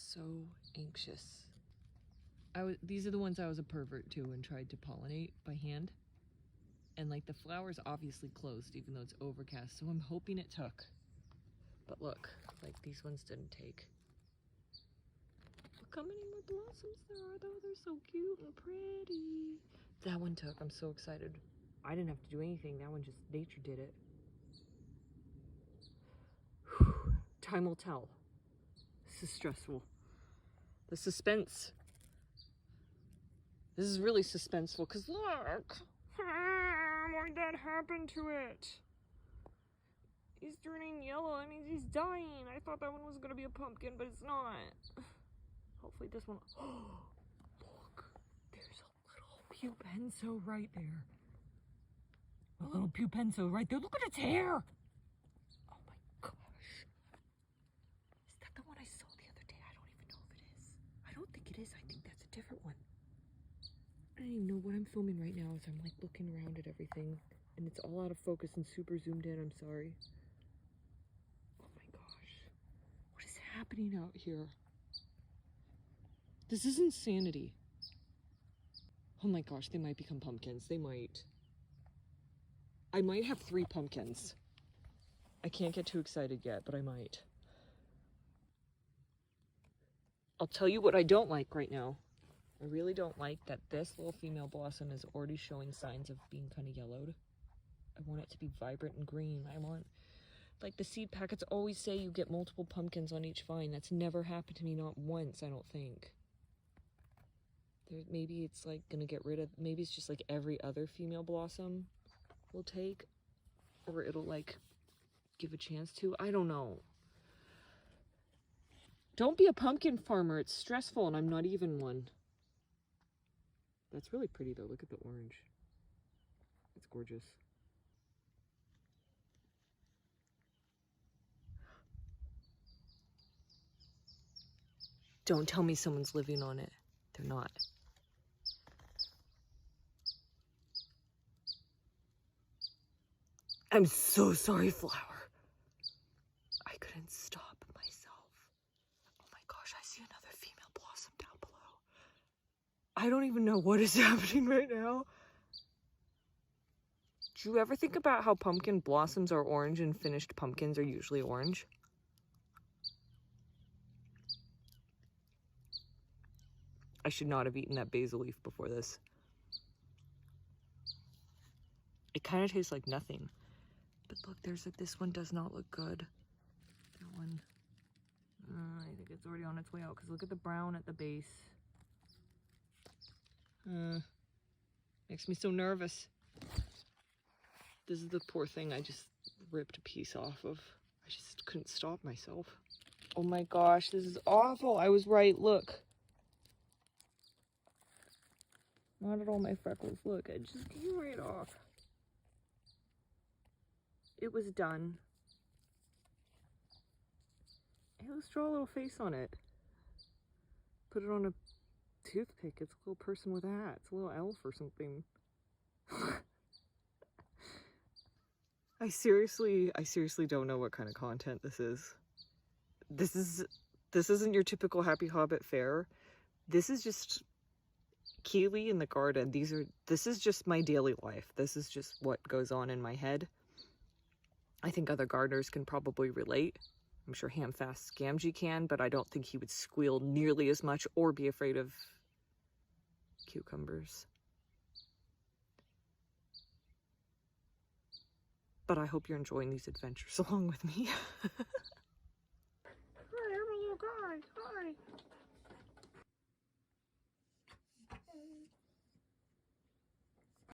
so anxious. These are the ones I was a pervert to and tried to pollinate by hand. And like the flower's obviously closed even though it's overcast, so I'm hoping it took. But look, like these ones didn't take. Look how many more blossoms there are though, they're so cute and pretty. That one took, I'm so excited. I didn't have to do anything, that one just, nature did it. Whew. Time will tell. This is stressful. The suspense. This is really suspenseful, because look! What did that happen to it? He's turning yellow, that means he's dying. I thought that one was gonna be a pumpkin, but it's not. Hopefully this one, oh, look, there's a little pupenso right there. A little pupenso right there, look at its hair! Oh my gosh. Is that the one I saw the other day? I don't even know if it is. I don't think it is, I think that's a different one. I don't even know what I'm filming right now as I'm like looking around at everything. And it's all out of focus and super zoomed in, I'm sorry. Oh my gosh. What is happening out here? This is insanity. Oh my gosh, they might become pumpkins. They might. I might have 3 pumpkins. I can't get too excited yet, but I might. I'll tell you what I don't like right now. I really don't like that this little female blossom is already showing signs of being kind of yellowed. I want it to be vibrant and green. I want, like the seed packets always say you get multiple pumpkins on each vine. That's never happened to me, not once, I don't think. Maybe it's like gonna get rid of, maybe it's just like every other female blossom will take, or it'll like give a chance to. I don't know. Don't be a pumpkin farmer. It's stressful and I'm not even one. That's really pretty though. Look at the orange. It's gorgeous. Don't tell me someone's living on it. They're not. I'm so sorry, flower. I couldn't stop myself. Oh my gosh, I see another female blossom down below. I don't even know what is happening right now. Do you ever think about how pumpkin blossoms are orange and finished pumpkins are usually orange? I should not have eaten that basil leaf before this. It kind of tastes like nothing. But look, there's like, this one does not look good. That one, I think it's already on its way out because look at the brown at the base. Makes me so nervous. This is the poor thing I just ripped a piece off of. I just couldn't stop myself. Oh my gosh, this is awful. I was right, look. Not at all my freckles. Look, it just came right off. It was done. Hey, let's draw a little face on it. Put it on a toothpick. It's a little person with a hat. It's a little elf or something. I seriously don't know what kind of content this is. This isn't your typical Happy Hobbit fare. This is just Keely in the garden. This is just my daily life. This is just what goes on in my head. I think other gardeners can probably relate. I'm sure Hamfast Gamgee can, but I don't think he would squeal nearly as much or be afraid of cucumbers. But I hope you're enjoying these adventures along with me.